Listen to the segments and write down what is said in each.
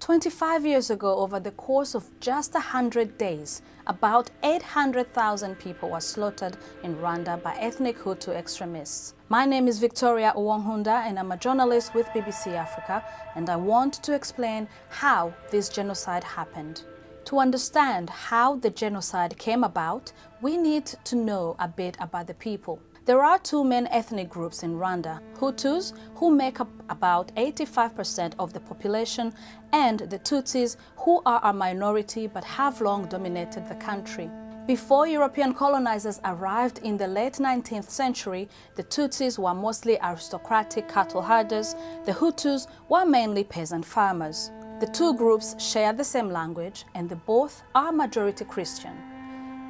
25 years ago, over the course of just 100 days, about 800,000 people were slaughtered in Rwanda by ethnic Hutu extremists. My name is Victoria Uwonkunda and I'm a journalist with BBC Africa, and I want to explain how this genocide happened. To understand how the genocide came about, we need to know a bit about the people. There are two main ethnic groups in Rwanda: Hutus, who make up about 85% of the population, and the Tutsis, who are a minority but have long dominated the country. Before European colonizers arrived in the late 19th century, the Tutsis were mostly aristocratic cattle herders. The Hutus were mainly peasant farmers. The two groups share the same language, and they both are majority Christian.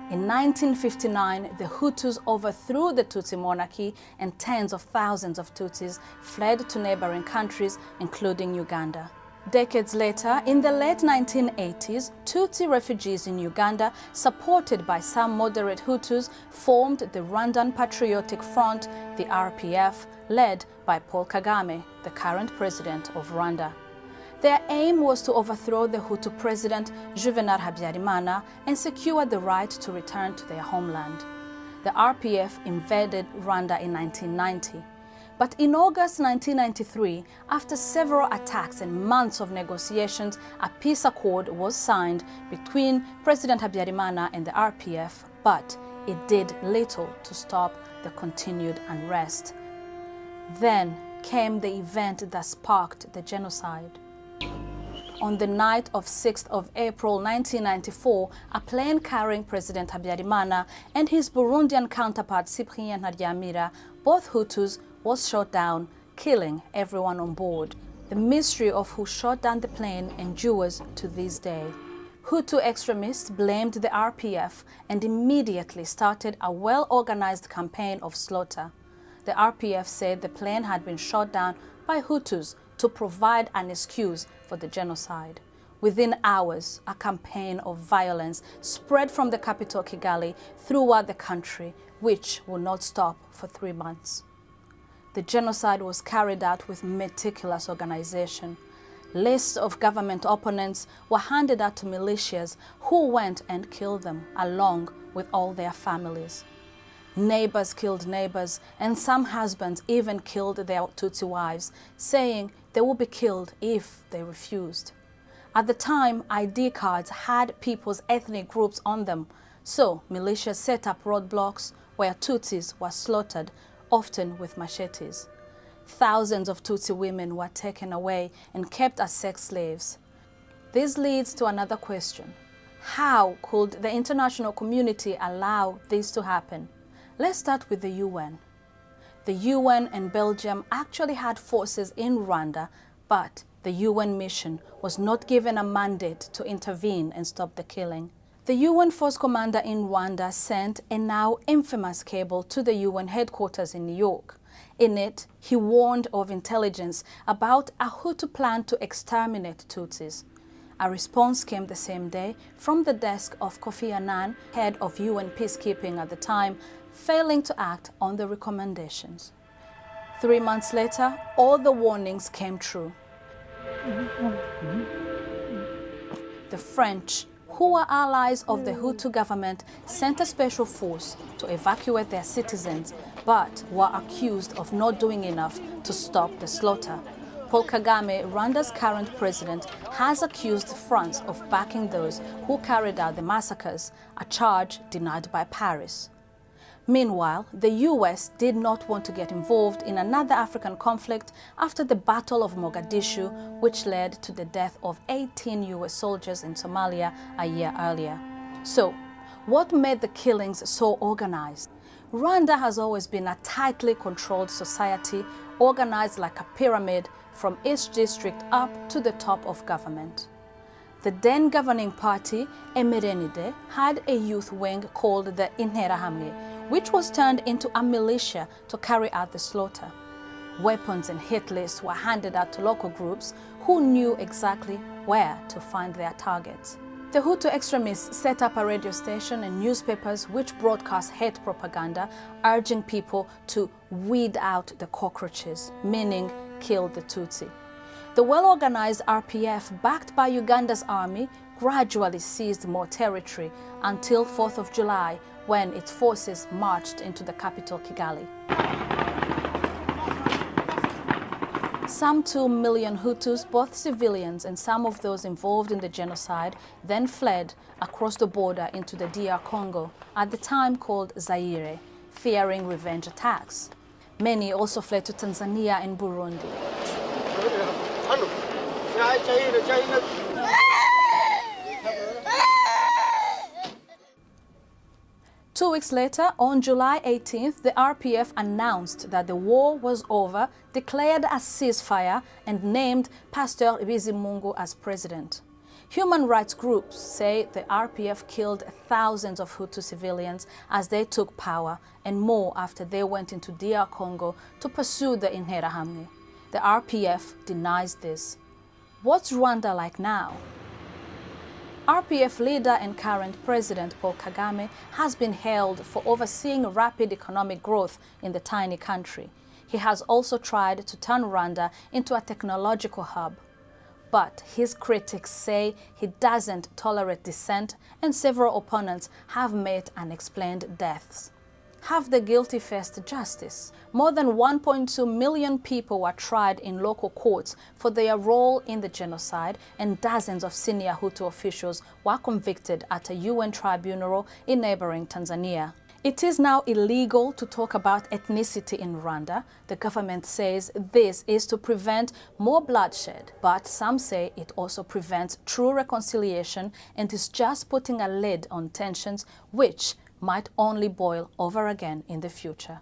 In 1959, the Hutus overthrew the Tutsi monarchy, and tens of thousands of Tutsis fled to neighboring countries, including Uganda. Decades later, in the late 1980s, Tutsi refugees in Uganda, supported by some moderate Hutus, formed the Rwandan Patriotic Front, the RPF, led by Paul Kagame, the current president of Rwanda. Their aim was to overthrow the Hutu president Juvenal Habyarimana and secure the right to return to their homeland. The RPF invaded Rwanda in 1990. But in August 1993, after several attacks and months of negotiations, a peace accord was signed between President Habyarimana and the RPF, but it did little to stop the continued unrest. Then came the event that sparked the genocide. On the night of 6th of April 1994, a plane carrying President Habyarimana and his Burundian counterpart Cyprien Ntaryamira, both Hutus, was shot down, killing everyone on board. The mystery of who shot down the plane endures to this day. Hutu extremists blamed the RPF and immediately started a well-organized campaign of slaughter. The RPF said the plane had been shot down by Hutus to provide an excuse for the genocide. Within hours, a campaign of violence spread from the capital Kigali throughout the country, which would not stop for 3 months. The genocide was carried out with meticulous organization. Lists of government opponents were handed out to militias who went and killed them, along with all their families. Neighbors killed neighbors, and some husbands even killed their Tutsi wives, saying they would be killed if they refused. At the time, ID cards had people's ethnic groups on them, so militias set up roadblocks where Tutsis were slaughtered, often with machetes. Thousands of Tutsi women were taken away and kept as sex slaves. This leads to another question. How could the international community allow this to happen? Let's start with the UN. The UN and Belgium actually had forces in Rwanda, but the UN mission was not given a mandate to intervene and stop the killing. The UN force commander in Rwanda sent a now infamous cable to the UN headquarters in New York. In it, he warned of intelligence about a Hutu plan to exterminate Tutsis. A response came the same day from the desk of Kofi Annan, head of UN peacekeeping at the time, failing to act on the recommendations. 3 months later, all the warnings came true. The French, who were allies of the Hutu government, sent a special force to evacuate their citizens, but were accused of not doing enough to stop the slaughter. Paul Kagame, Rwanda's current president, has accused France of backing those who carried out the massacres, a charge denied by Paris. Meanwhile, the US did not want to get involved in another African conflict after the Battle of Mogadishu, which led to the death of 18 US soldiers in Somalia a year earlier. So, what made the killings so organized? Rwanda has always been a tightly controlled society, organized like a pyramid from each district up to the top of government. The then governing party, Emerenide, had a youth wing called the Interahamwe, which was turned into a militia to carry out the slaughter. Weapons and hit lists were handed out to local groups who knew exactly where to find their targets. The Hutu extremists set up a radio station and newspapers which broadcast hate propaganda, urging people to weed out the cockroaches, meaning kill the Tutsi. The well-organized RPF, backed by Uganda's army, gradually seized more territory until 4th of July, when its forces marched into the capital, Kigali. Some 2 million Hutus, both civilians and some of those involved in the genocide, then fled across the border into the DR Congo, at the time called Zaire, fearing revenge attacks. Many also fled to Tanzania and Burundi. 2 weeks later, on July 18th, the RPF announced that the war was over, declared a ceasefire, and named Pastor Bizimungu as president. Human rights groups say the RPF killed thousands of Hutu civilians as they took power, and more after they went into DR Congo to pursue the Interahamwe. The RPF denies this. What's Rwanda like now? RPF leader and current President Paul Kagame has been hailed for overseeing rapid economic growth in the tiny country. He has also tried to turn Rwanda into a technological hub. But his critics say he doesn't tolerate dissent, and several opponents have met unexplained deaths. Have the guilty faced justice? More than 1.2 million people were tried in local courts for their role in the genocide, and dozens of senior Hutu officials were convicted at a UN tribunal in neighboring Tanzania. It is now illegal to talk about ethnicity in Rwanda. The government says this is to prevent more bloodshed, but some say it also prevents true reconciliation and is just putting a lid on tensions which might only boil over again in the future.